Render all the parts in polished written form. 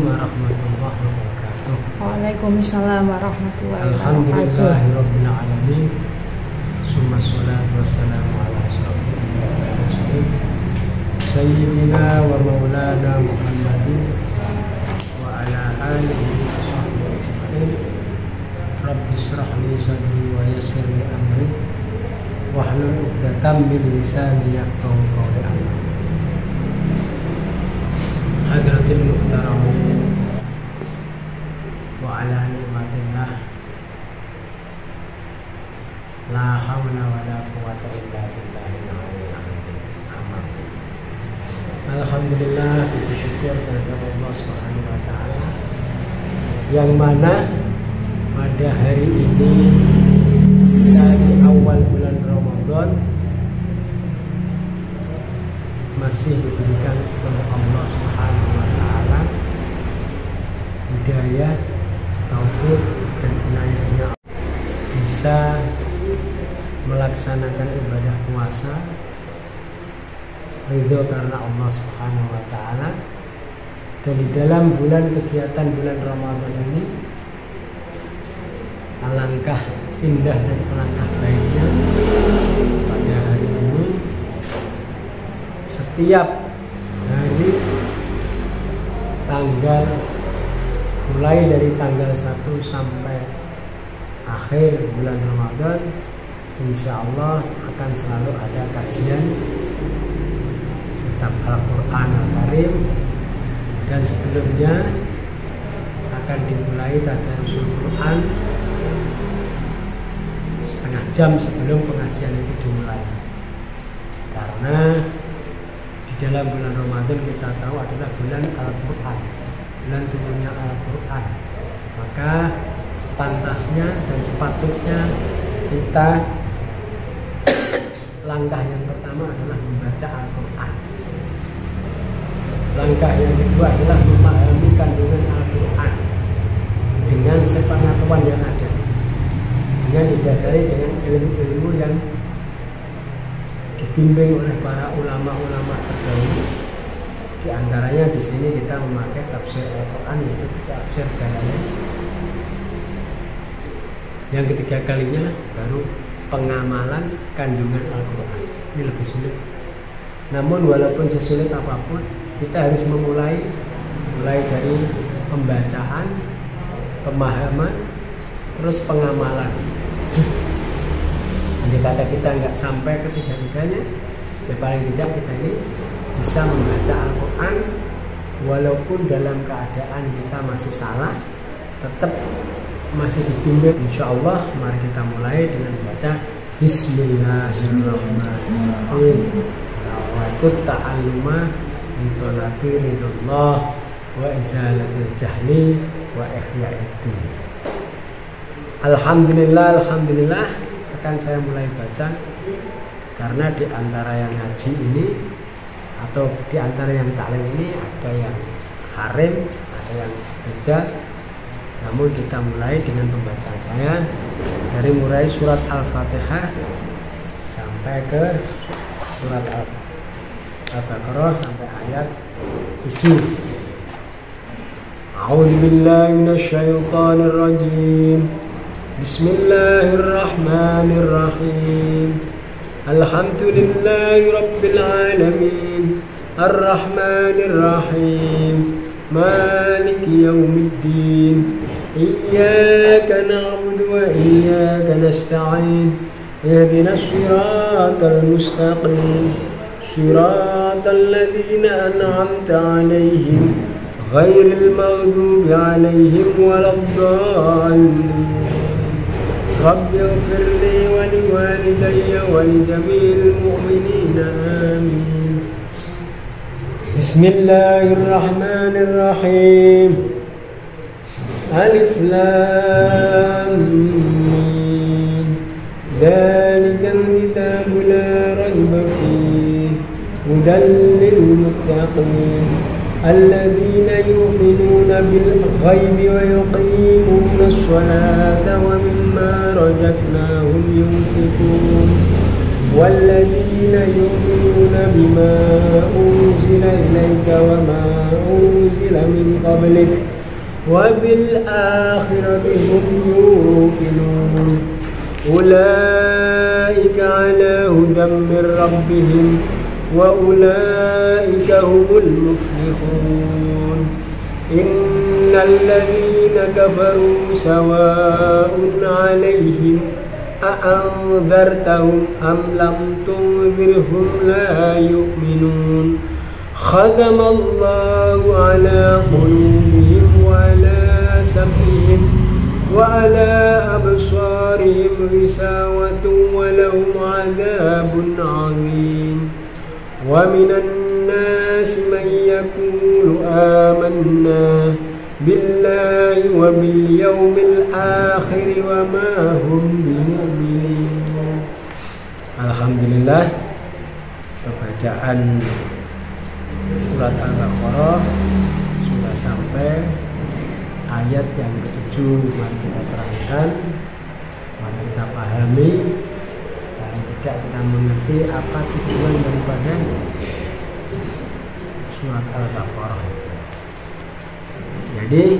warahmatullahi wabarakatuh. Waalaikumsalam warahmatullahi wabarakatuh. Alhamdulillahirabbil alamin. Summa sholatu wassalamu ala asyrofil mursalin sayyidina wa maulana Muhammadin wa ala alihi wa sahbihi ajma'in. Rabbi shrah li sadri wa yassir li amri wahlul 'uqdatam min lisani yafqahu qawli. Hadratil muhtaramin wa ala nikmatillah la hawla wa la quwwata illa billahil aliyyil azim. Amin. Alhamdulillah, puji syukur kepada Allah Subhanahu wa taala yang mana pada hari ini dari awal bulan Ramadan masih diberikan oleh Allah Subhanahu wa taala hidayah, taufik dan inayahnya bisa melaksanakan ibadah puasa ridho karena Allah Subhanahu wa taala. Dan di dalam kegiatan bulan Ramadan ini alangkah indah dan alangkah baiknya pada hari ini setiap hari mulai dari tanggal 1 sampai akhir bulan Ramadan, insya Allah akan selalu ada kajian kitab Al-Quran Al-Karim, dan sebelumnya akan dimulai tadarrusul Quran setengah jam sebelum pengajian itu dimulai, karena di dalam bulan Ramadan kita tahu adalah bulan Al-Quran, bulan turunnya Al-Quran. Maka sepantasnya dan sepatutnya kita langkah yang pertama adalah membaca Al-Quran. Langkah yang kedua adalah memahami kandungan Al-Quran dengan sepengetahuan yang ada, dengan didasari dengan ilmu-ilmu yang dibimbing oleh para ulama-ulama terdahulu. Di antaranya di sini kita memakai tafsir Al-Quran, yaitu tafsir Jalalain. Yang ketiga kalinya baru pengamalan kandungan Al-Quran. Ini lebih sulit. Namun walaupun sesulit apapun, kita harus memulai dari pembacaan, pemahaman, terus pengamalan. Andai kata kita nggak sampai ketiga-tiganya, ya paling tidak kita ini bisa membaca Al-Quran walaupun dalam keadaan kita masih salah, tetap masih dibimbing. Insya Allah mari kita mulai dengan baca Bismillahirrahmanirrahim. Wa ta'alluma litolabi ridullah wa izalatil jahli wa ihya'id-din. Alhamdulillah akan saya mulai baca, karena di antara yang ngaji ini atau di antara yang taklim ini ada yang harim, ada yang beja. Namun kita mulai dengan pembacaan saya dari mulai surat Al-Fatihah sampai ke surat Al-Baqarah sampai ayat 7. A'udzubillahi minasyaitonir rajim. Bismillahirrahmanirrahim. Alhamdulillahi rabbil alamin. Ar-Rahmanir Rahim. Maliki yaumiddin. Iyyaka na'budu wa iyyaka nasta'in. Ihdinas siratal mustaqim. Siratal ladzina an'amta 'alaihim ghairil maghdubi 'alaihim waladdallin. Rabbi ighfirli wa liwalidayya wa lijami'il mu'minina amin. Bismillahirrahmanirrahim. Alif Lam Mim. Dzalikal kitabu la raiba fihi hudan lil muttaqin alladzina yu'minuna bil ghaibi wa yuqimuna as-salata wa mimma razaqnahum yunfiqun. walladzina yu'minuna bima unzila ilaika wa ma unzila min qablik wa bil akhirati hum yuqinun ulaika ala hudan min rabbihim wa ulaika humul muflihun innal ladzina kafaru sawa'un 'alaihim a'anzartahum am lam tunzirhum la yu'minun khatamallahu 'ala qulubihim wa 'ala sam'ihim wa 'ala absarihim ghishawatun wa lahum 'adzabun 'adzim wa minan nasi man yaqulu amanna billahi wa bil yawmil akhir wa ma hum bimu'minin. Alhamdulillah, pembacaan surat Al-Baqarah sudah sampai ayat yang ke-7. Mari kita terangkan, mari kita pahami, dan tidak kita mengerti apa tujuan daripada surat Al-Baqarah itu. Jadi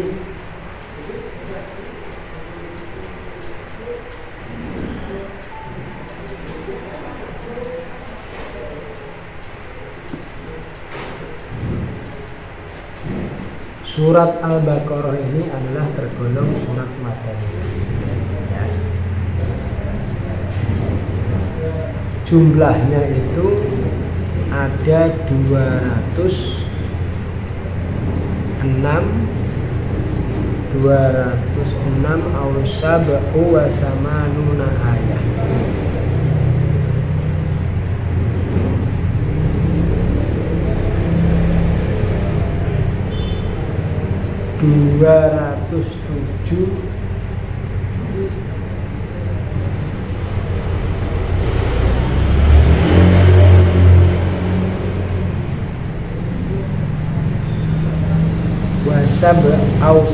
surat Al-Baqarah ini adalah tergolong surat Madaniyah. Ya. Jumlahnya itu ada 206 aw sab'u wa samanuna ayat.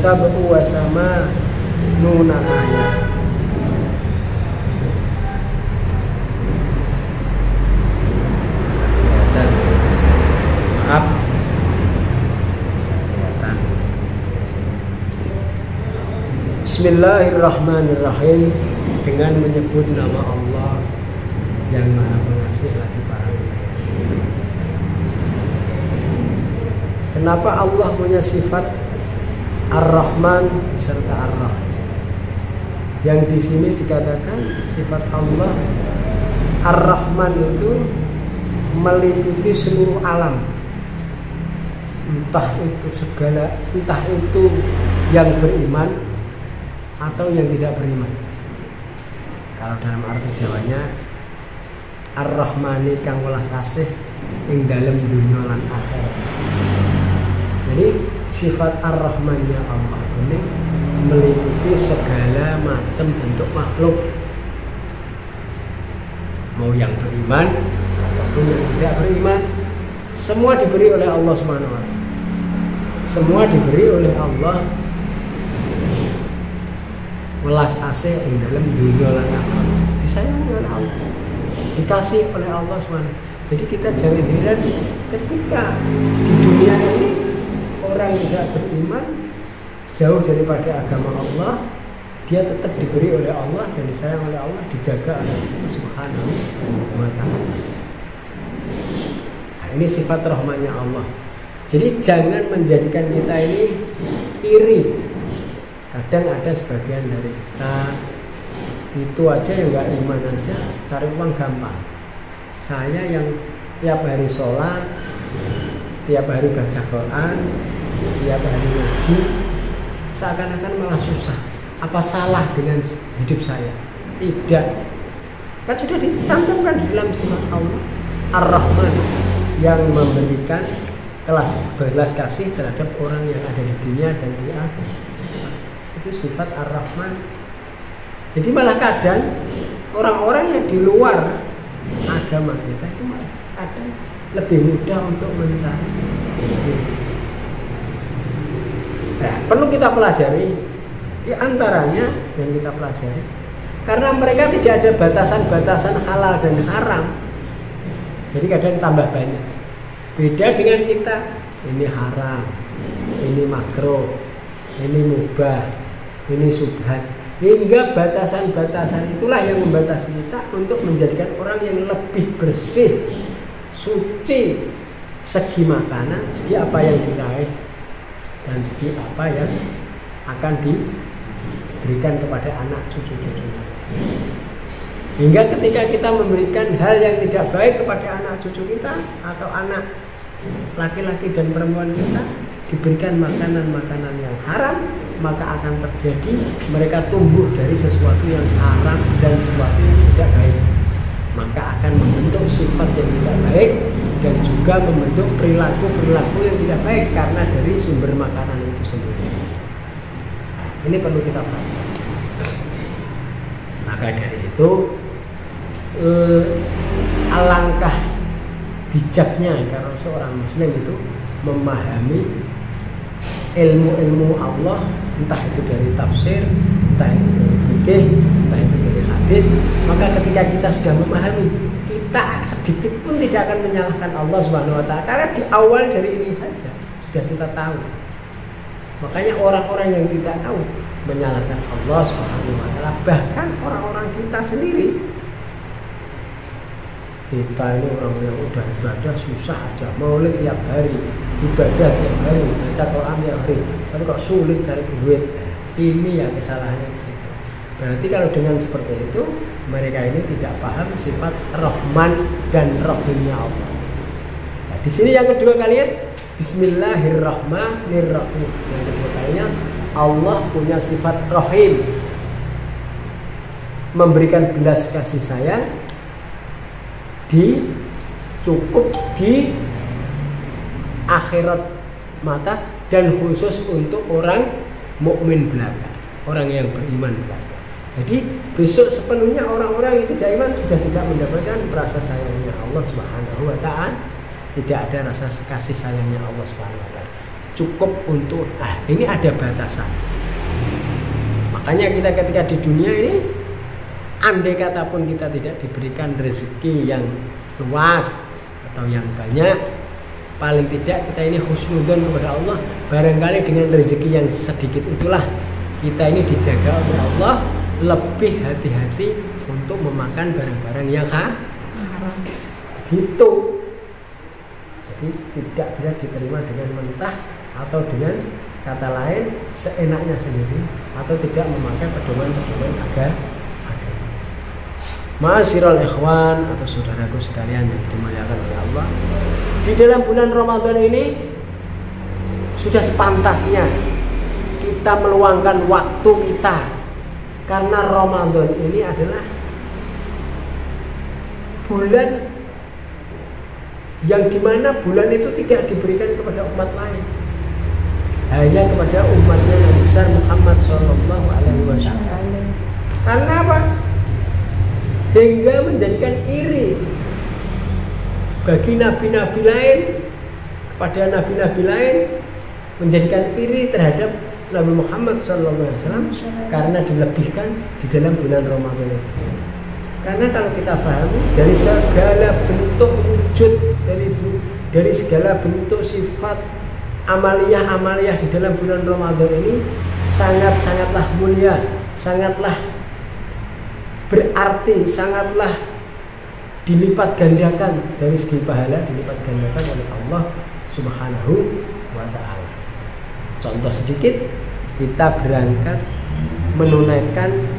Sab'u wa samanuna ayat. Maaf. Bismillahirrahmanirrahim. Dengan menyebut nama Allah yang Maha Pengasih lagi Parahaya. Kenapa Allah punya sifat Ar-Rahman serta Ar-Rahim? Yang di sini dikatakan sifat Allah Ar-Rahman itu meliputi seluruh alam. Entah itu segala, entah itu yang beriman atau yang tidak beriman. Kalau dalam arti Jawanya Ar-Rahmani kang welas asih ing dalem dunya lan akhirat. Jadi sifat Ar-Rahmannya Allah ini meliputi segala macam bentuk makhluk, mau yang beriman ataupun yang tidak beriman, semua diberi oleh Allah SWT. Semua diberi oleh Allah welas asih ing dalam dunya lan akhirat, disayangi oleh Allah, dikasih oleh Allah SWT. Jadi kita jangan heran ketika di dunia ini orang tidak beriman, jauh daripada agama Allah, dia tetap diberi oleh Allah dan disayang oleh Allah, dijaga oleh Allah Subhanahu wa ta'ala. Nah, ini sifat rahmatnya Allah. Jadi jangan menjadikan kita ini iri. Kadang ada sebagian dari kita itu aja yang nggak iman aja, cari uang gampang. Saya yang tiap hari sholat, tiap hari baca Quran, tiap hari ngaji, seakan-akan malah susah. Apa salah dengan hidup saya? Tidak. Kan sudah dicantumkan di dalam sifat Allah Ar-Rahman yang memberikan belas kasih terhadap orang yang ada di dunia dan di akhirat. Itu sifat Ar-Rahman. Jadi malah kadang orang-orang yang di luar agama kita itu malah kadang lebih mudah untuk mencari. Nah, perlu kita pelajari. Di antaranya yang kita pelajari, Karena mereka tidak ada batasan-batasan halal dan haram. Jadi kadang tambah banyak. Beda dengan kita, ini haram, ini makruh, ini mubah, ini subhat. Hingga batasan-batasan itulah yang membatasi kita untuk menjadikan orang yang lebih bersih, suci, segi makanan, segi apa yang diraih, dan segi apa yang akan diberikan kepada anak cucu-cucunya. Hingga ketika kita memberikan hal yang tidak baik kepada anak cucu kita atau anak laki-laki dan perempuan kita, diberikan makanan-makanan yang haram, maka akan terjadi mereka tumbuh dari sesuatu yang haram dan sesuatu yang tidak baik. Maka akan membentuk sifat yang tidak baik dan juga membentuk perilaku-perilaku yang tidak baik karena dari sumber makanan itu sendiri. Nah, ini perlu kita pahami. Maka dari itu alangkah bijaknya kalau seorang muslim itu memahami ilmu-ilmu Allah, entah itu dari tafsir, entah itu dari fikih, entah itu dari hadis. Maka ketika kita sudah memahami, kita sedikit pun tidak akan menyalahkan Allah Subhanahu wa taala karena di awal dari ini saja sudah kita tahu. Makanya orang-orang yang tidak tahu menyalahkan Allah Subhanahu wa taala, bahkan orang-orang kita sendiri. Kita ini orang yang udah ibadah susah aja, maulid tiap hari, ibadah tiap hari, baca Quran tiap hari, tapi kok sulit cari duit. Ini ya kesalahannya di situ. Berarti kalau dengan seperti itu, mereka ini tidak paham sifat Rahman dan Rahimnya Allah. Nah, di sini yang kedua kalian, Bismillahirrahmanirrahim. Yang kedua kalinya, Allah punya sifat Rahim, memberikan belas kasih sayang, cukup di akhirat mata dan khusus untuk orang mukmin belaka, orang yang beriman belaka. Jadi besok sepenuhnya orang-orang yang tidak iman sudah tidak mendapatkan rasa sayangnya Allah Subhanahu wa taala, tidak ada rasa kasih sayangnya Allah Subhanahu wa taala. Cukup untuk ini ada batasan. Makanya kita ketika di dunia ini, andai kata pun kita tidak diberikan rezeki yang luas atau yang banyak, paling tidak kita ini husnudzon kepada Allah. Barangkali dengan rezeki yang sedikit itulah kita ini dijaga oleh Allah, lebih hati-hati untuk memakan barang-barang yang haram. Gitu. Jadi tidak bisa diterima dengan mentah atau dengan kata lain seenaknya sendiri, atau tidak memakai pedoman-pedoman agama. Ma'asyiral ikhwan atau saudaraku sekalian yang dimuliakan oleh Allah, di dalam bulan Ramadan ini sudah sepantasnya kita meluangkan waktu kita, karena Ramadan ini adalah bulan yang dimana bulan itu tidak diberikan kepada umat lain, hanya kepada umatnya Nabi besar Muhammad Sallallahu Alaihi Wasallam. Karena apa? Hingga menjadikan iri bagi nabi-nabi lain, kepada nabi-nabi lain, menjadikan iri terhadap Nabi Muhammad SAW karena dilebihkan di dalam bulan Ramadan itu. Karena kalau kita pahami dari segala bentuk wujud, dari segala bentuk sifat amaliyah di dalam bulan Ramadan ini sangat-sangatlah mulia, sangatlah berarti, sangatlah dilipat gandakan dari segi pahala, dilipat gandakan oleh Allah Subhanahu wa taala. Contoh sedikit, kita berangkat menunaikan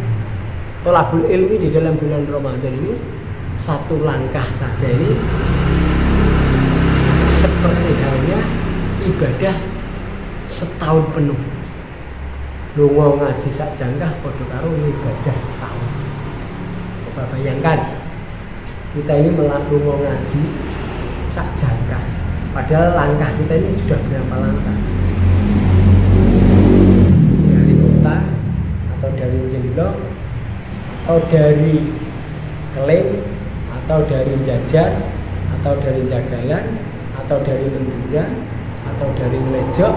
thalabul ilmi di dalam bulan Ramadan ini, satu langkah saja ini seperti halnya ibadah setahun penuh. Lunga ngaji sak jangkah padha karo ibadah setahun. Coba bayangkan, kita ini lunga ngaji sak jangkah, padahal langkah kita ini sudah berapa langkah? Dari kota atau dari Jemblong atau dari Keling atau dari Jajar atau dari Jagalan atau dari Mendura atau dari Mlejok,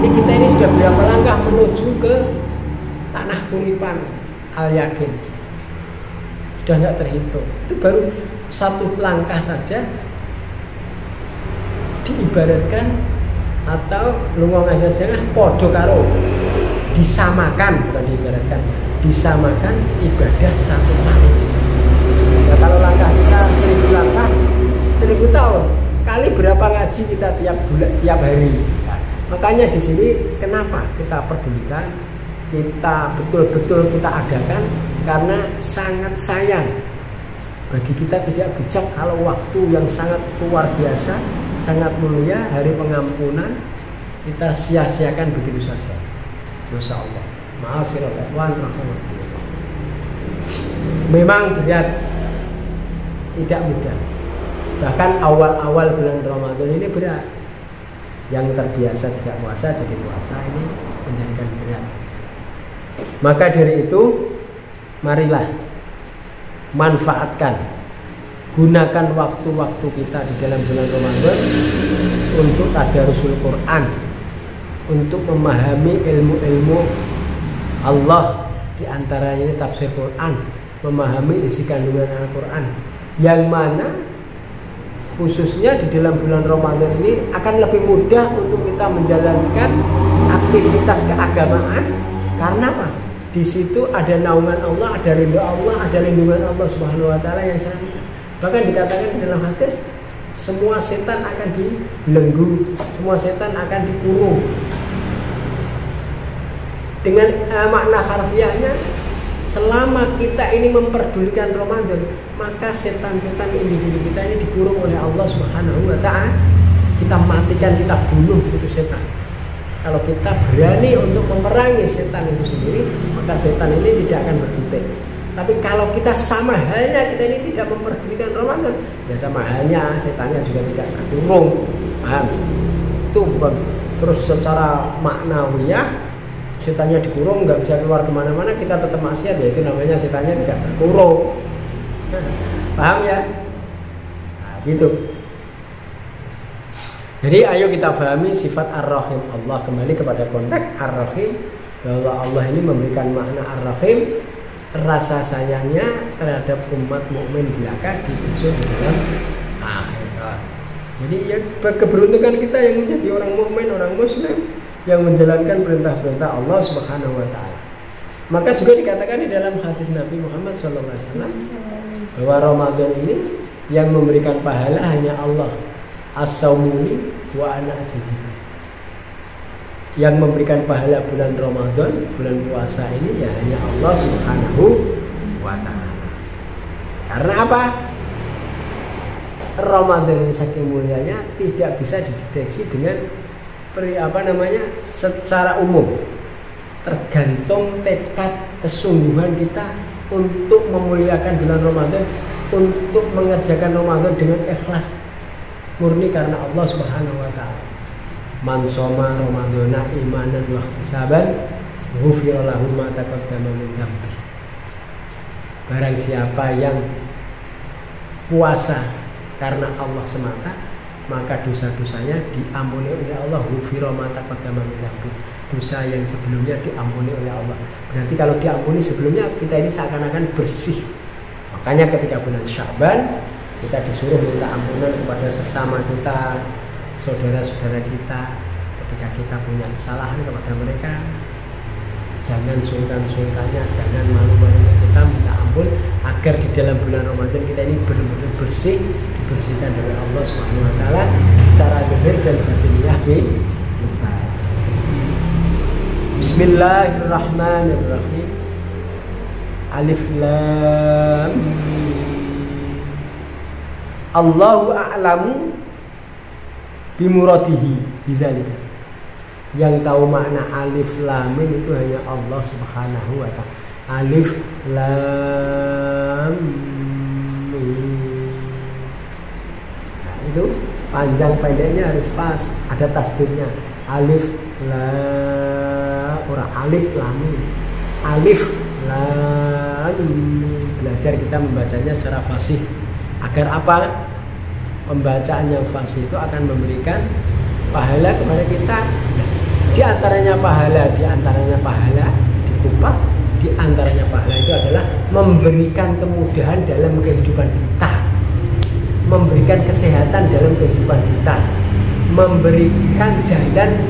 ini kita ini sudah berapa langkah menuju ke tanah Kuripan Al Yakin. sudah nggak terhitung. Itu baru satu langkah saja diibaratkan atau lunga saja podo karo disamakan, bukan diibaratkan, disamakan ibadah satu tahun. Nah, kalau langkah kita 1000 langkah 1000 tahun, kali berapa ngaji kita tiap bulan, tiap hari. Nah, makanya di sini kenapa kita pedulikan, kita betul-betul kita adakan, karena sangat sayang bagi kita tidak bijak kalau waktu yang sangat luar biasa, sangat mulia, hari pengampunan kita sia-siakan begitu saja. Masya Allah. Memang berat, tidak mudah. Bahkan awal-awal bulan Ramadan ini berat. Yang terbiasa tidak puasa jadi puasa, ini menjadikan berat. Maka dari itu, marilah manfaatkan, gunakan waktu-waktu kita di dalam bulan Ramadan untuk tadarusul Quran, untuk memahami ilmu-ilmu Allah, di antaranya ini tafsir Quran, memahami isi kandungan Al-Quran, yang mana khususnya di dalam bulan Ramadan ini akan lebih mudah untuk kita menjalankan aktivitas keagamaan. Karena apa? Di situ ada naungan Allah, ada ridho Allah, ada lindungan Allah Subhanahu wa taala yang sangat. Bahkan dikatakan di dalam hadis, semua setan akan dibelenggu, semua setan akan dikurung. Dengan makna harfiahnya, selama kita ini memperdulikan Ramadan, maka setan-setan individu kita ini dikurung oleh Allah Subhanahu wa taala. Kita matikan, kita bunuh itu setan. Kalau kita berani untuk memerangi setan itu sendiri, maka setan ini tidak akan berkutik. Tapi kalau kita sama halnya, kita ini tidak memperdulikan Ramadan, ya sama halnya setannya juga tidak terkurung. Paham? Itu terus secara maknawiyah, setannya dikurung, nggak bisa keluar kemana-mana, kita tetap maksiat, ya itu namanya setannya tidak terkurung. Paham ya? Nah, gitu. Jadi ayo kita pahami sifat Ar-Rahim Allah, kembali kepada konteks Ar-Rahim, bahwa Allah ini memberikan makna Ar-Rahim, rasa sayangnya terhadap umat mukmin belaka diunsur di dalam akhirat. Jadi ya keberuntungan kita yang menjadi orang mukmin, orang muslim, yang menjalankan perintah-perintah Allah Subhanahu wa taala. Maka juga dikatakan di dalam hadis Nabi Muhammad SAW bahwa Ramadan ini yang memberikan pahala hanya Allah. As-saumuni wa ana ajizi. Yang memberikan pahala bulan Ramadan, bulan puasa ini ya hanya Allah Subhanahu wa taala. Karena apa? Ramadan yang saking mulianya tidak bisa dideteksi dengan secara umum. Tergantung tekad kesungguhan kita untuk memuliakan bulan Ramadan, untuk mengerjakan Ramadan dengan ikhlas, murni karena Allah Subhanahu wa taala. Man shoma ramadhana imanan wa ihtisaban ghufira lahu ma taqaddama min dhanbi. Barang siapa yang puasa karena Allah semata, maka dosa-dosanya diampuni oleh Allah. Ghufira ma taqaddama min dhanbi. Dosa yang sebelumnya diampuni oleh Allah. Berarti kalau diampuni sebelumnya, kita ini seakan-akan bersih. Makanya ketika bulan Sya'ban kita disuruh minta ampunan kepada sesama kita, saudara-saudara kita. Ketika kita punya kesalahan kepada mereka, jangan sungkan-sungkannya, jangan malu-malunya, kita minta ampun agar di dalam bulan Ramadan kita ini benar-benar bersih, dibersihkan oleh Allah Subhanahu wa taala secara zahir dan batiniah kita. Bismillahirrahmanirrahim. Alif Lam Allahu a'lamu bimuradihi bidzalika. Yang tahu makna alif lam mim itu hanya Allah Subhanahu wa taala. Alif lam mim. Nah, itu panjang pendeknya harus pas, ada tasdidnya. Alif lam, ora alif lam mim. Alif lam mim. Belajar kita membacanya secara fasih. Agar apa? Pembacaan yang fasih itu akan memberikan pahala kepada kita. Di antaranya pahala di kupas, di Di antaranya pahala itu adalah memberikan kemudahan dalam kehidupan kita, memberikan kesehatan dalam kehidupan kita, memberikan jalan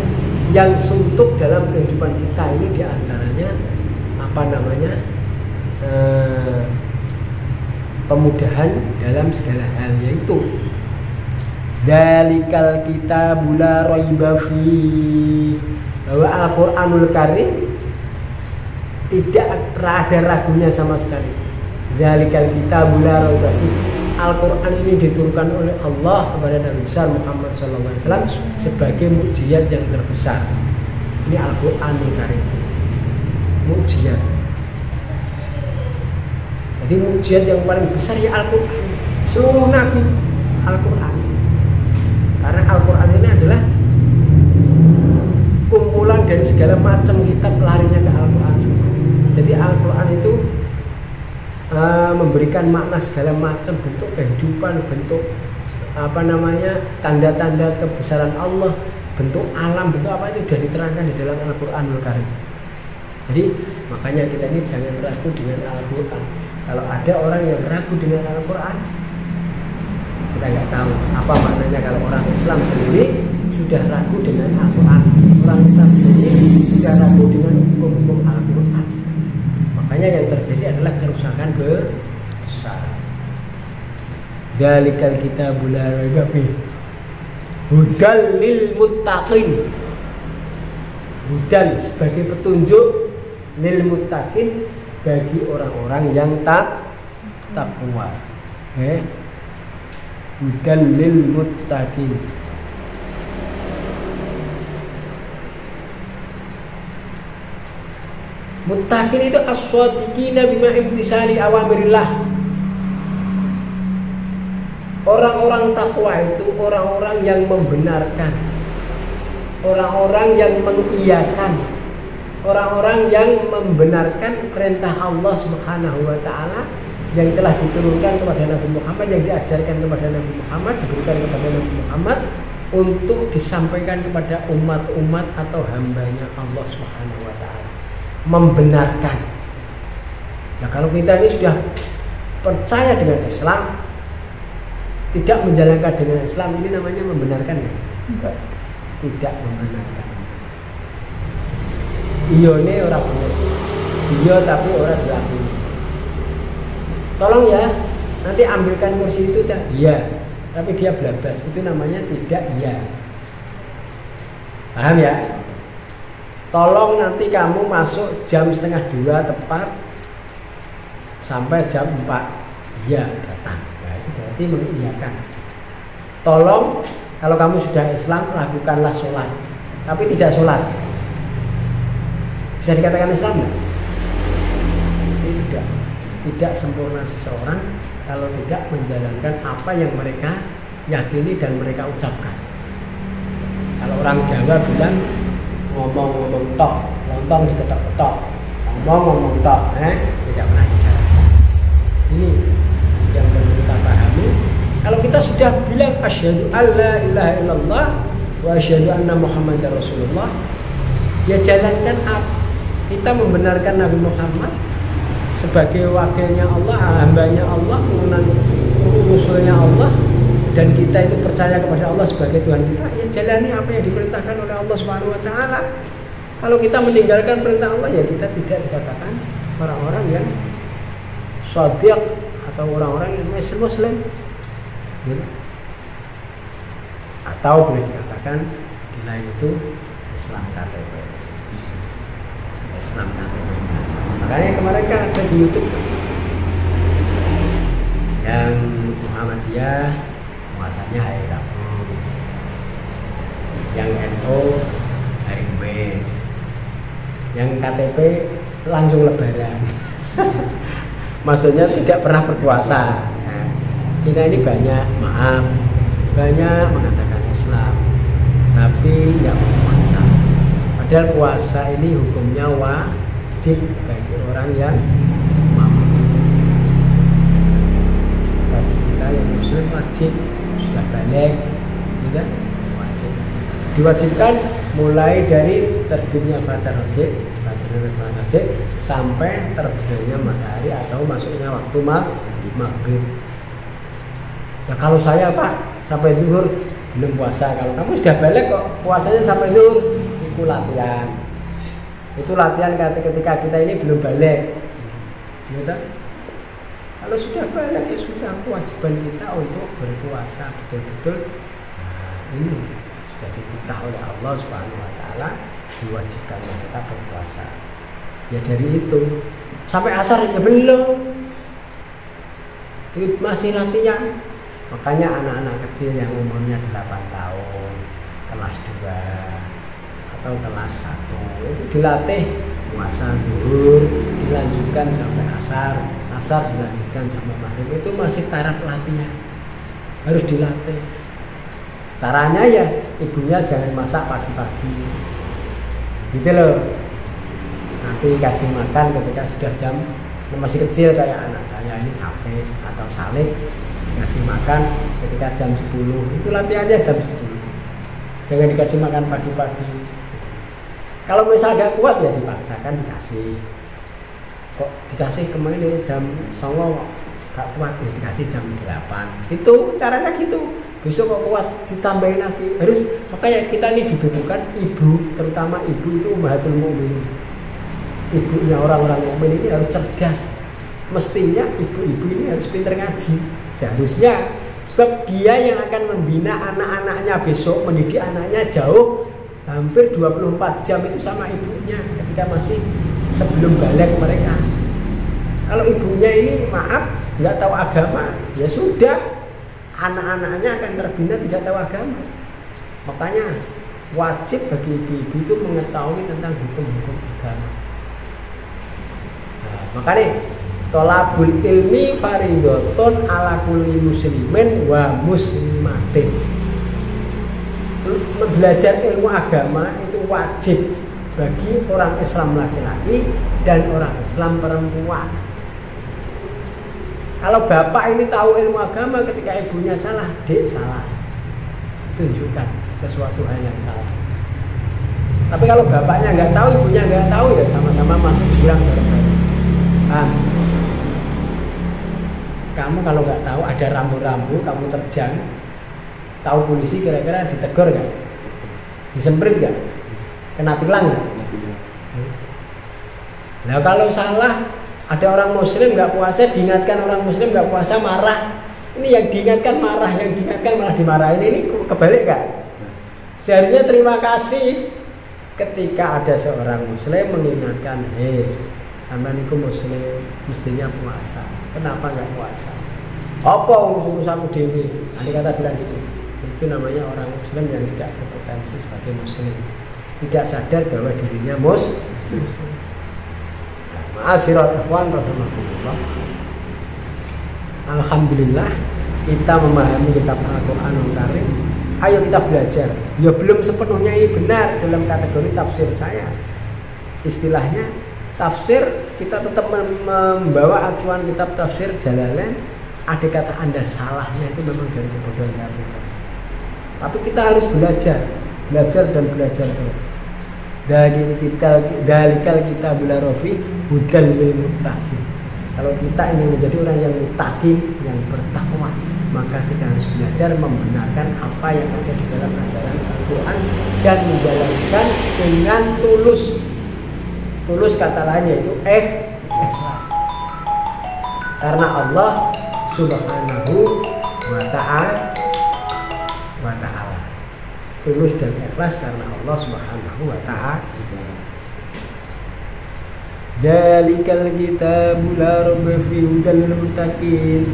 yang suntuk dalam kehidupan kita. Ini di antaranya kemudahan dalam segala hal, yaitu dzalikal kitabul la raiba fi, bahwa Al-Qur'anul Karim tidak ada ragunya sama sekali. Dzalikal kitabul la raiba fi, Al-Qur'an ini diturunkan oleh Allah kepada Nabi besar Muhammad SAW sebagai mukjizat yang terbesar. Ini Al-Qur'anul Karim, mukjizat. Jadi mukjizat yang paling besar ya Al-Qur'an. Seluruh nabi Al-Qur'an. Karena Al-Quran ini adalah kumpulan dari segala macam kitab, larinya ke Al-Quran. Jadi Al-Quran itu memberikan makna segala macam bentuk kehidupan, bentuk tanda-tanda kebesaran Allah, bentuk alam, bentuk apa itu sudah diterangkan di dalam Al-Quranul Karim. Jadi makanya kita ini jangan ragu dengan Al-Quran. Kalau ada orang yang ragu dengan Al-Quran, kita nggak tahu apa maknanya. Kalau orang Islam sendiri sudah ragu dengan Al-Quran, orang Islam sendiri sudah ragu dengan hukum-hukum Al-Quran, makanya yang terjadi adalah kerusakan besar. Dzalikal kitabul la raiba fihi hudal lil muttaqin, hudan sebagai petunjuk, lil muttaqin bagi orang-orang yang takwa. Hudan lil muttaqin. Muttaqin itu as-shadiqina bima imtisali awamirillah. Orang-orang takwa itu orang-orang yang membenarkan, orang-orang yang mengiyakan, orang-orang yang membenarkan perintah Allah Subhanahu wa taala yang telah diturunkan kepada Nabi Muhammad, yang diajarkan kepada Nabi Muhammad, diberikan kepada Nabi Muhammad untuk disampaikan kepada umat-umat atau hambanya Allah Subhanahu wa ta'ala. Membenarkan. Nah, kalau kita ini sudah percaya dengan Islam, tidak menjalankan dengan Islam, ini namanya membenarkan ya? Enggak. Tidak membenarkan. Iya ini orang benar. Iya tapi orang diakui. Tolong ya, nanti ambilkan kursi itu tak? Iya, tapi dia belabas, itu namanya tidak iya. Paham ya? Tolong nanti kamu masuk jam 1:30 tepat sampai jam 4. Iya, datang. Nah, itu berarti mengiyakan. Tolong kalau kamu sudah Islam, lakukanlah sholat, tapi tidak sholat. Bisa dikatakan Islam enggak? Tidak. Tidak sempurna seseorang kalau tidak menjalankan apa yang mereka yakini dan mereka ucapkan. Kalau orang Jawa bilang ngomong-ngomong tok, lontong diketok-ketok, ngomong-ngomong tok, tidak pernah dijalankan. Ini yang perlu kita pahami. Kalau kita sudah bilang asyhadu alla ilaha illallah wa asyhadu anna muhammadar rasulullah, ya jalankan apa? Kita membenarkan Nabi Muhammad sebagai wakilnya Allah, hambanya Allah, usulnya Allah, dan kita itu percaya kepada Allah sebagai Tuhan kita, ya jalani apa yang diperintahkan oleh Allah Subhanahu wa taala. Kalau kita meninggalkan perintah Allah, ya kita tidak dikatakan orang-orang yang shadiq atau orang-orang yang muslim. Gitu. Atau boleh dikatakan di lain itu Islam KTP. Islam KTP. Makanya kemarin kan ada di YouTube yang Muhammadiyah puasanya hari Rabu, yang NU hari Kamis, yang KTP langsung Lebaran. Maksudnya tidak pernah berpuasa. Nah, kita ini banyak mengatakan Islam, tapi nggak berpuasa. Padahal puasa ini hukumnya wajib bagi orang yang mampu. Bagi kita yang muslim wajib, sudah balik, tidak wajib. Diwajibkan mulai dari terbitnya fajar wajib, masjid sampai terbitnya matahari atau masuknya waktu maghrib. Ya kalau saya Pak sampai zuhur belum puasa. Kalau kamu sudah balik kok puasanya sampai zuhur, itu latihan. Itu latihan ketika kita ini belum balik. Gitu? Kalau sudah balik ya sudah kewajiban kita untuk berpuasa betul-betul. Ini sudah dititah oleh Allah Subhanahu Wa Taala, diwajibkan kita berpuasa. Ya dari itu sampai asar ya belum. Itu masih latihan. Makanya anak-anak kecil yang umurnya 8 tahun, kelas 2 atau kelas 1 itu dilatih puasa zuhur, dilanjutkan sampai asar dilanjutkan sampai maghrib. Itu masih taraf latihan, harus dilatih. Caranya ya ibunya jangan masak pagi-pagi, gitu loh. Nanti kasih makan ketika sudah jam, masih kecil kayak anak saya ini Safid atau Saleh, kasih makan ketika jam 10. Itu latihannya jam 10. Jangan dikasih makan pagi-pagi. Kalau misal gak kuat ya dipaksakan dikasih. Kok dikasih kemarin jam 9 gak kuat ya dikasih jam 8. Itu caranya gitu. Besok kok kuat ditambahin lagi. Harus, makanya kita ini dibutuhkan ibu, terutama ibu itu ummahatul mukminin. Ibunya orang-orang mukmin ini harus cerdas. Mestinya ibu-ibu ini harus pintar ngaji. Seharusnya, sebab dia yang akan membina anak-anaknya besok, mendidik anaknya jauh hampir 24 jam itu sama ibunya ketika masih sebelum balik mereka. Kalau ibunya ini maaf nggak tahu agama, ya sudah anak-anaknya akan terbina tidak tahu agama. Makanya wajib bagi ibu-ibu itu mengetahui tentang hukum-hukum agama. Nah, makanya tolabul ilmi faridotun ala kulli muslimin wa muslimatin. Belajar ilmu agama itu wajib bagi orang Islam laki-laki dan orang Islam perempuan. Kalau bapak ini tahu ilmu agama ketika ibunya salah, dek salah, tunjukkan sesuatu hal yang salah. Tapi kalau bapaknya nggak tahu, ibunya nggak tahu, ya sama-sama masuk jurang bareng-bareng. Nah, kamu kalau nggak tahu ada rambu-rambu, kamu terjang, tahu polisi kira-kira ditegur nggak? Disemprit nggak? Kena tilang nggak? Nah kalau salah, ada orang muslim nggak puasa, diingatkan orang muslim nggak puasa, marah. Ini yang diingatkan marah, yang diingatkan malah dimarahin. Ini kebalik nggak? Seharusnya terima kasih ketika ada seorang muslim mengingatkan, hei, sampean niku muslim mestinya puasa. Kenapa nggak puasa? Apa urusanmu dewi? Andai kata bilang gitu. Itu namanya orang muslim yang tidak berpotensi sebagai muslim, tidak sadar bahwa dirinya muslim. Ma'asyiral ikhwan rahimakumullah. Alhamdulillah kita memahami kitab Al-Qur'anul Karim. Ayo kita belajar. Ya belum sepenuhnya ini benar dalam kategori tafsir saya. Istilahnya tafsir kita tetap membawa acuan kitab tafsir Jalalain. Ada kata Anda salahnya itu memang dari kebodohan kami. Tapi kita harus belajar dan belajar terus. Dalikal kita bila rofi hudal lil muttaqin. Kalau kita ingin menjadi orang yang muttaqin, yang bertakwa, maka kita harus belajar membenarkan apa yang ada di dalam ajaran Al-Quran dan menjalankan dengan tulus. Tulus kata lain yaitu ikhlas. Karena Allah Subhanahu wa ta'ala tulus dan ikhlas karena Allah Subhanahu wa ta'ala. Dalikal kitabu la raiba fihi hudal lil muttaqin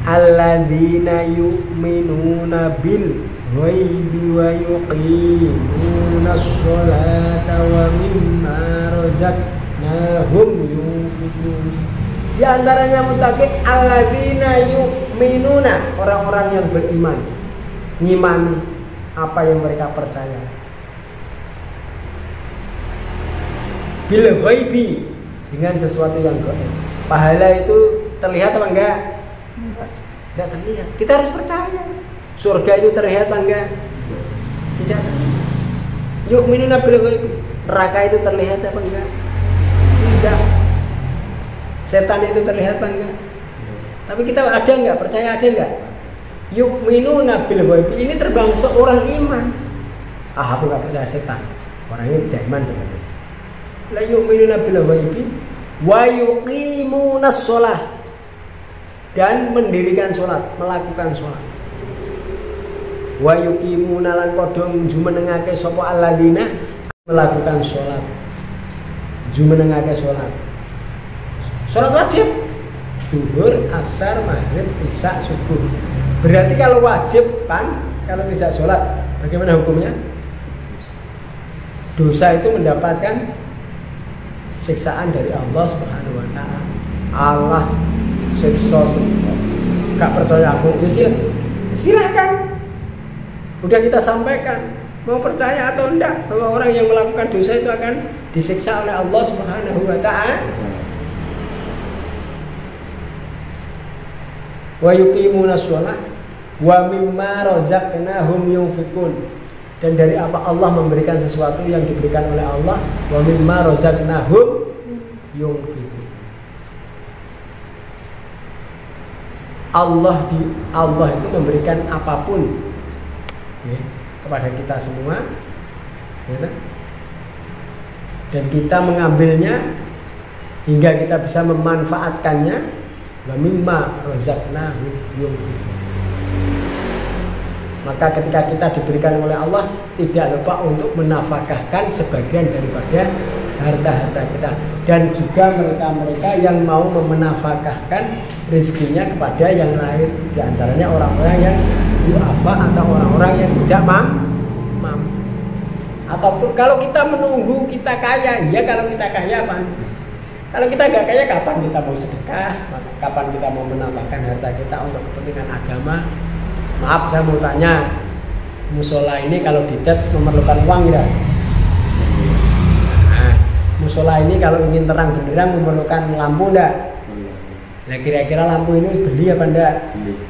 alladzina yu'minuna bil ghaibi wa yuqimunas sholata wa mimma razaqnahum yunfiqun. Di antaranya muttaqin alladzina yu'minuna, orang-orang yang beriman, ngimani apa yang mereka percaya. Bil ghaibi, dengan sesuatu yang gaib. Pahala itu terlihat apa enggak? Enggak terlihat. Kita harus percaya. Surga itu terlihat apa enggak? Tidak terlihat. Yu'minuna bil ghaibi. Neraka itu terlihat apa enggak? ada setan itu terlihat apa enggak? Tapi kita ada enggak? Percaya ada enggak? Yu'minuna bil ghaib. Ini termasuk orang iman. Aku enggak percaya setan. Orang ini tidak iman teman-teman. La yu'minuna bil ghaib wa yuqimunas shalah. Dan mendirikan sholat, melakukan sholat. Wa yuqimuna lan padha jumenengake sapa alladzina melakukan sholat. Jumenengake sholat. Sholat wajib. Zuhur, asar, maghrib, isya, subuh. Berarti kalau wajib kan, kalau tidak sholat, bagaimana hukumnya? Dosa itu mendapatkan siksaan dari Allah Subhanahu wa taala. Allah siksa. Enggak percaya aku, ya silakan. Udah kita sampaikan, mau percaya atau enggak bahwa orang yang melakukan dosa itu akan disiksa oleh Allah Subhanahu wa taala. Wa yuqimuna shalah wa mimma razaqnahum yunfikun. Dan dari apa Allah memberikan sesuatu yang diberikan oleh Allah, wa mimma razaqnahum yunfikun. Allah itu memberikan apapun ya, kepada kita semua ya, dan kita mengambilnya hingga kita bisa memanfaatkannya. Wa mimma razaqnahum yunfikun. Maka ketika kita diberikan oleh Allah, tidak lupa untuk menafkahkan sebagian daripada harta-harta kita. Dan juga mereka-mereka yang mau menafkahkan rezekinya kepada yang lain, di antaranya orang-orang yang du'afa atau orang-orang yang tidak mampu. Ataupun kalau kita menunggu kita kaya, ya kalau kita kaya apa? Kalau kita gak kaya, kapan kita mau sedekah? Kapan kita mau menambahkan harta kita untuk kepentingan agama? Maaf, saya mau tanya, musola ini kalau dicat memerlukan uang ya? Nah, musola ini kalau ingin terang benderang memerlukan lampu enggak? Nah, kira-kira lampu ini beli apa enggak?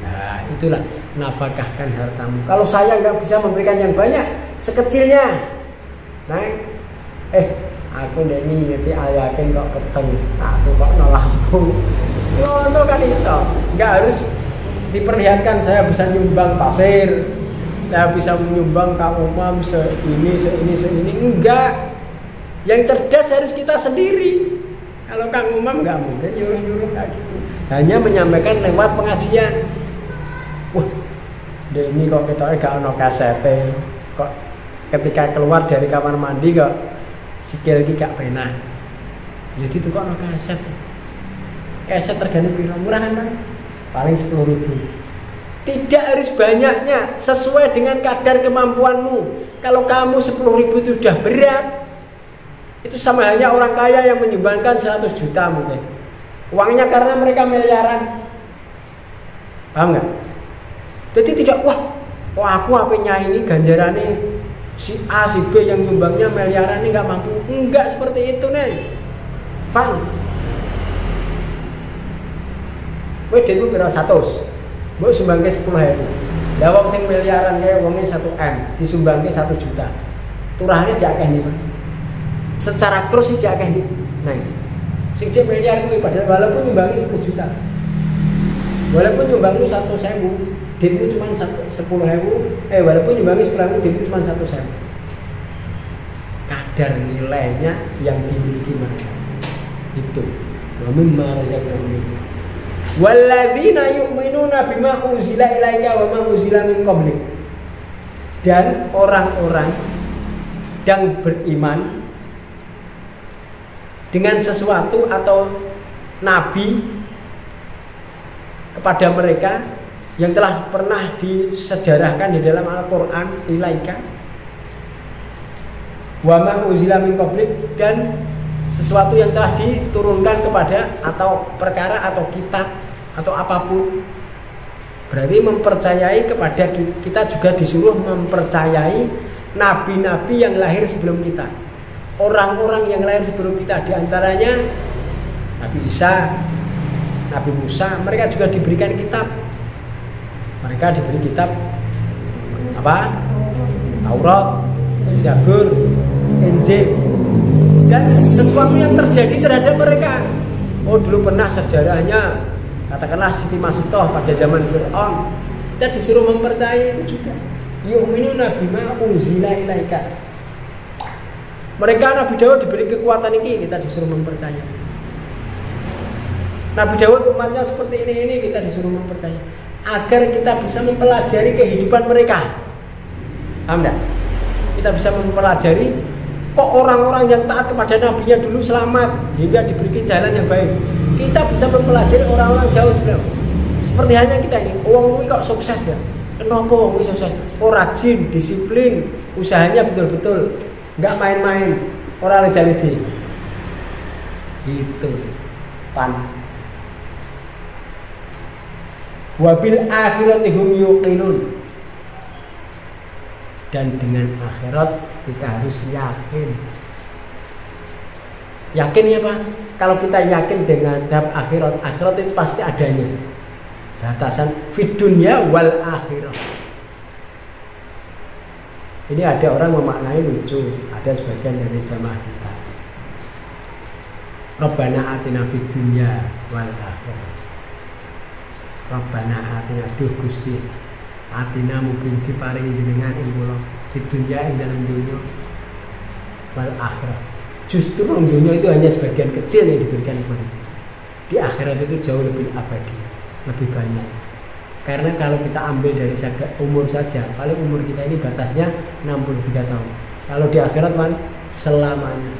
Nah, itulah nafkahkan hartamu. Kalau saya nggak bisa memberikan yang banyak, sekecilnya, nah, aku ini ngerti ayakin kok ketemu, aku kok no lampu, no kan iso, nggak harus diperlihatkan saya bisa nyumbang pasir, saya bisa menyumbang Kang Umam seini, enggak. Yang cerdas harus kita sendiri. Kalau Kang Umam nggak mungkin nyuruh-nyuruh kayak gitu, hanya menyampaikan lewat pengajian. Wah, ini kok kita gak ono kasete, kok ketika keluar dari kamar mandi kok sikil iki gak penak. Jadi itu kok ono kaset. Kaset regane piro? Murah kan, Bang? Paling 10.000. Tidak harus banyaknya, sesuai dengan kadar kemampuanmu. Kalau kamu 10.000 itu sudah berat, itu sama halnya orang kaya yang menyumbangkan 100 juta mungkin. Uangnya karena mereka miliaran. Paham nggak? Jadi tidak, wah aku HP-nya ini ganjarannya si A, si B yang nyumbangnya miliaran ini nggak mampu. Enggak seperti itu nih. Paham? Wih, itu berapa 100? Mbok sumbangke 10.000. Lah wong sing miliaran kaya wonge 1M, disumbangke 1 juta. Turahane jak akeh niku. Secara terus iki jak akeh niku. Nah, sing jek miliar kuwi padahal walaupun nyumbangi 10 juta. Walaupun nyumbangmu 100.000, duitmu cuma 10.000, walaupun nyumbangi 10.000, duitmu cuma 100.000. Kadar nilainya yang dimiliki mereka. Itu. Wa mimma razaqnahum. Walladzina yu'minuna bima unzila ilaika wa ma unzila min qablik. Dan orang-orang yang beriman dengan sesuatu atau nabi kepada mereka yang telah pernah disejarahkan di dalam Al-Qur'an ilaika wa ma unzila min qablik, dan sesuatu yang telah diturunkan kepada atau perkara atau kitab atau apapun. Berarti mempercayai kepada kita juga disuruh mempercayai nabi-nabi yang lahir sebelum kita, orang-orang yang lahir sebelum kita, diantaranya Nabi Isa, Nabi Musa. Mereka juga diberikan kitab. Mereka diberi kitab apa? Taurat, Zabur, Injil. dan sesuatu yang terjadi terhadap mereka. Oh, dulu pernah sejarahnya, katakanlah Siti Masitoh pada zaman Fir'aun, kita disuruh mempercayai itu juga. Yu'minuna bima unzila ilaika. Mereka Nabi Daud diberi kekuatan ini, kita disuruh mempercayai. Nabi Daud umatnya seperti ini kita disuruh mempercayai agar kita bisa mempelajari kehidupan mereka. Paham enggak? Kita bisa mempelajari kok orang-orang yang taat kepada nabinya dulu selamat hingga diberikan jalan yang baik. Kita bisa mempelajari orang-orang jauh sebelum. Seperti hanya kita ini, wong kuwi kok sukses ya. Kenapa wong kuwi sukses? Oh, rajin, disiplin, usahanya betul-betul, enggak main-main, orang leda-ledi. Gitu. Pan. Wabil akhirati hum yuqinun. Dan dengan akhirat kita harus yakin. Yakin ya Pak? Kalau kita yakin dengan akhirat, akhirat itu pasti adanya. Batasan fid dunya wal akhirah. Ini ada orang memaknai lucu, ada sebagian dari jamaah kita. Rabbana atina fid dunya wal akhirah. Rabbana atina, duh Gusti, atina mungkin diparingi jenengan ing kula di dunya ing dalam dunia wal akhirat. Justru dunia itu hanya sebagian kecil yang diberikan kepada kita. Di akhirat itu jauh lebih abadi, lebih banyak. Karena kalau kita ambil dari umur saja, paling umur kita ini batasnya 63 tahun. Kalau di akhirat kan selamanya.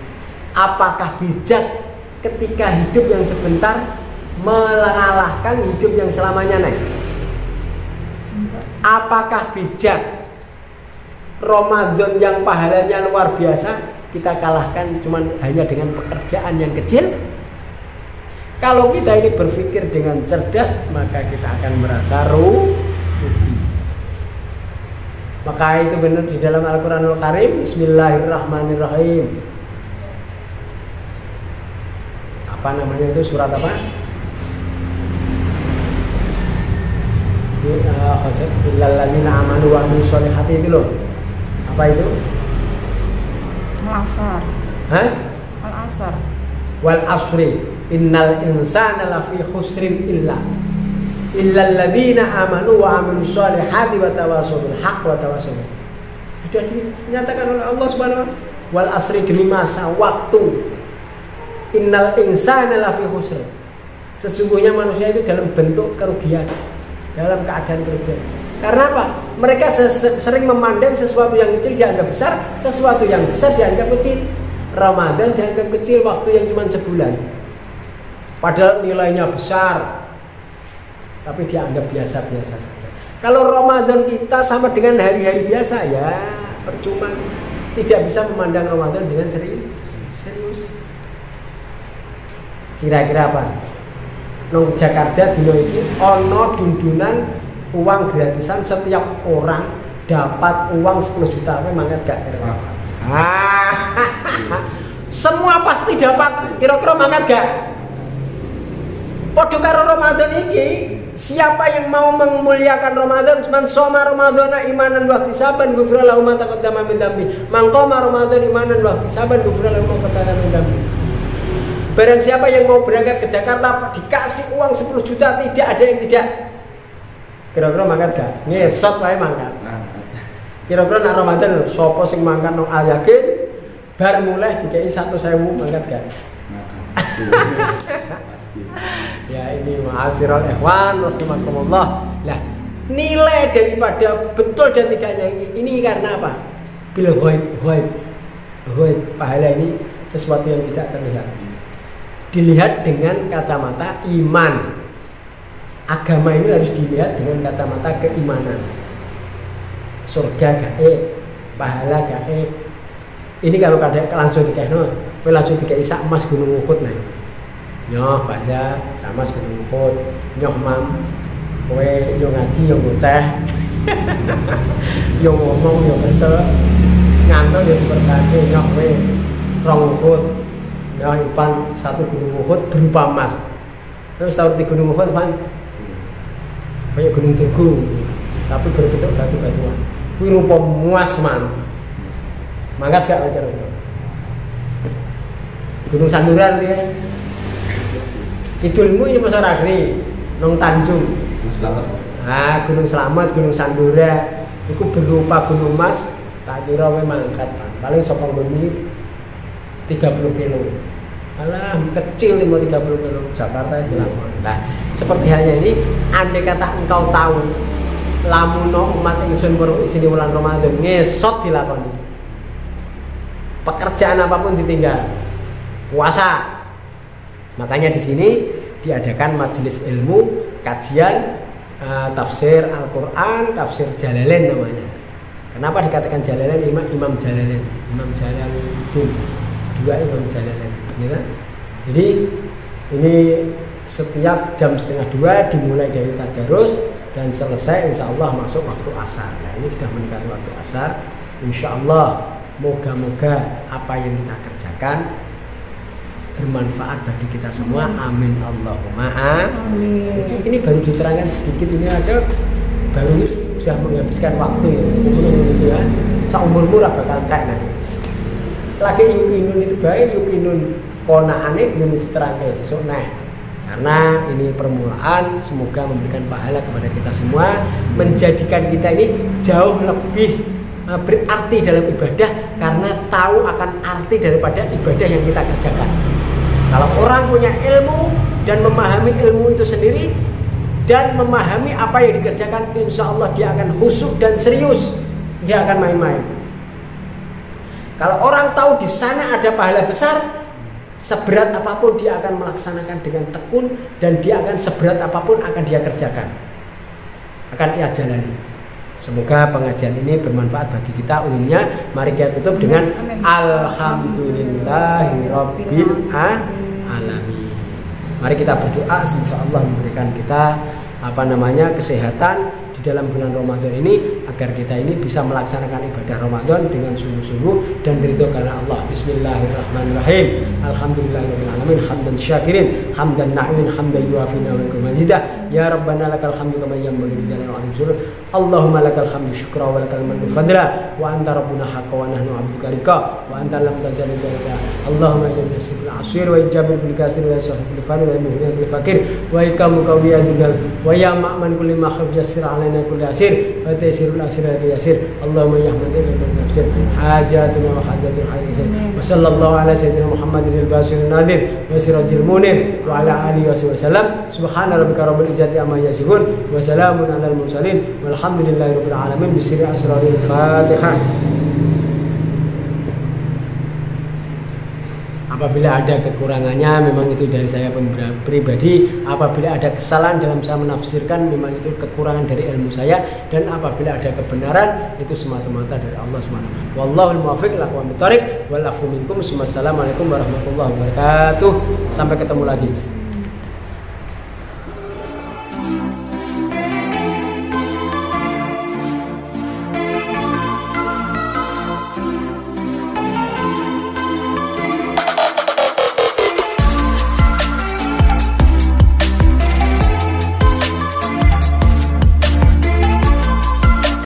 Apakah bijak ketika hidup yang sebentar mengalahkan hidup yang selamanya naik? Apakah bijak Ramadan yang pahalanya luar biasa kita kalahkan cuman hanya dengan pekerjaan yang kecil? Kalau kita ini berpikir dengan cerdas, maka kita akan merasa rugi. Maka itu benar di dalam Al-Quranul Karim. Bismillahirrahmanirrahim. Apa namanya itu, surat apa? Illalladzina amanu wa amilus solihati itu loh. Apa itu? Al-Asr. Hah? Al-Asr. Wal asri innal insana lafi khusrin illalladzina amanu wa amilus solihati wa tawassaw bil haqq wa tawassaw. Sudah dinyatakan oleh Allah Subhanahu wa taala. Wal asri, demi masa waktu. Innal insana lafi khusrin. Sesungguhnya manusia itu dalam bentuk kerugian, dalam keadaan kerugian. Karena apa? Mereka sering memandang sesuatu yang kecil dianggap besar, sesuatu yang besar dianggap kecil. Ramadan dianggap kecil, waktu yang cuma sebulan, padahal nilainya besar, tapi dianggap biasa-biasa saja. Kalau Ramadan kita sama dengan hari-hari biasa, ya percuma. Tidak bisa memandang Ramadan dengan serius. Kira-kira apa? Nang Jakarta dino iki ana dundunan uang gratisan, setiap orang dapat uang 10 juta. Mangkat gak kira-kira? Semua pasti dapat, kira-kira mangkat gak? Padha karo Ramadan iki, siapa yang mau memuliakan Ramadan, man shoma Ramadhana imanan wa ihtisaban ghufira lahu ma taqaddama min dhanbi. Man qama Ramadan imanan wa ihtisaban ghufira lahu ma taqaddama min dhanbi. Barang siapa yang mau berangkat ke Jakarta dikasih uang 10 juta, tidak ada yang tidak. Kira-kira mangkat gak? Ngesot wae mangkat. Kira-kira nak Ramadan sapa sing mangkat nang Al-Yakin bar mulai dikei 1.000 mangkat gak? Pasti. Ya ini ma'asyiral ikhwan rahimakumullah. Lah, nilai daripada betul dan tidaknya ini karena apa? Bil ghaib. Pahala ini sesuatu yang tidak terlihat. Dilihat dengan kacamata iman. Agama ini harus dilihat dengan kacamata keimanan. Surga gaib, pahala gaib. Ini kalau kadang langsung dikehno, kowe langsung dikei sak emas Gunung Uhud nah. Nyoh baca sama Gunung Uhud, nyoh mam. Kowe yo ngaji yo ngoceh. Yo ngomong yo kesel. Ngantuk yo diberkati nyoh kowe rong Uhud. Nyoh ipan satu Gunung Uhud berupa emas. Terus tahu di Gunung Uhud kan kayak gunung Tugu, tapi berbentuk batu-batuan. Kuwi rupa emas man. Mangkat gak kira-kira? Gunung Sanduran ya. Kidulmu ya Mas Ragri, nang Tanjung. Nah, Gunung Slamet, Gunung Sandura, itu berupa gunung mas, tak kira we mangkat. Paling saka nggon 30 kilo. Alah, kecil 30 kilo. Jakarta itu lama. Nah, seperti halnya ini, andai kata engkau tahu lamuno umat ingsun weruh isine wulan Ramadan ngesot dilakoni. Pekerjaan apapun ditinggal. Puasa. Makanya di sini diadakan majelis ilmu, kajian tafsir Al-Quran, tafsir Jalalain namanya. Kenapa dikatakan Jalalain? Imam Jalalain, Imam Jalaluddin, dua Imam Jalalain, ya. Jadi ini setiap jam 1:30 dimulai dari tadarus dan selesai insya Allah masuk waktu asar. Nah ini sudah mendekati waktu asar. Insya Allah moga-moga apa yang kita kerjakan bermanfaat bagi kita semua. Amin Allahumma amin. Jadi ini baru diterangkan sedikit ini aja, baru sudah menghabiskan waktu ya. Gitu ya. Saumurmu ra bakal entek nanti. Lagi yukinun itu baik, yukinun konaane belum diterangkan sesuk nek. Karena ini permulaan, semoga memberikan pahala kepada kita semua, menjadikan kita ini jauh lebih berarti dalam ibadah karena tahu akan arti daripada ibadah yang kita kerjakan. Kalau orang punya ilmu dan memahami ilmu itu sendiri dan memahami apa yang dikerjakan, insya Allah dia akan khusyuk dan serius, dia akan main-main. Kalau orang tahu di sana ada pahala besar, seberat apapun dia akan melaksanakan dengan tekun dan dia akan seberat apapun akan dia kerjakan, akan ia jalani. Semoga pengajian ini bermanfaat bagi kita umumnya. Mari kita tutup dengan Alhamdulillahirabbil alamin. Mari kita berdoa semoga Allah memberikan kita kesehatan di dalam bulan Ramadan ini agar kita ini bisa melaksanakan ibadah Ramadan dengan sungguh-sungguh dan ridho karena Allah. Bismillahirrahmanirrahim. Alhamdulillahirabbil alamin hamdan syakirin hamdan na'imin hamdan yuafi ni'amahu majidah. Ya Rabbana lakal hamdu kama yanbaghi li jalali wajhika. Allahumma lakal hamdu syukra wa lakal mannu fadla wa anta rabbuna haqqa wa nahnu 'abduka rika wa anta lam tazal dalika. Allahumma ya nasibul asir wa ijabul bil kasir wa sahibul fani wa muhdina bil fakir wa ikamu qawiyadul wa ya ma'man kulli ma khaf yasir alaina kulli asir wa taysirul asir yasir. Allahumma ya hamdan wa nafsir hajatuna wa hajatul hajat wa sallallahu ala sayyidina Muhammadin al-basir nadir wa sirajil munir wa ala alihi wa sallam. Subhana rabbika rabbil izzati amma yasifun wa salamun alal mursalin walhamdulillahirabbil alamin. Bisri asraril Fatihah. Apabila ada kekurangannya memang itu dari saya pribadi. Apabila ada kesalahan dalam saya menafsirkan memang itu kekurangan dari ilmu saya. Dan apabila ada kebenaran itu semata-mata dari Allah SWT. Wallahul muwaffiq ila aqwamit thoriq wal afu minkum. Wassalamualaikum warahmatullahi wabarakatuh. Sampai ketemu lagi.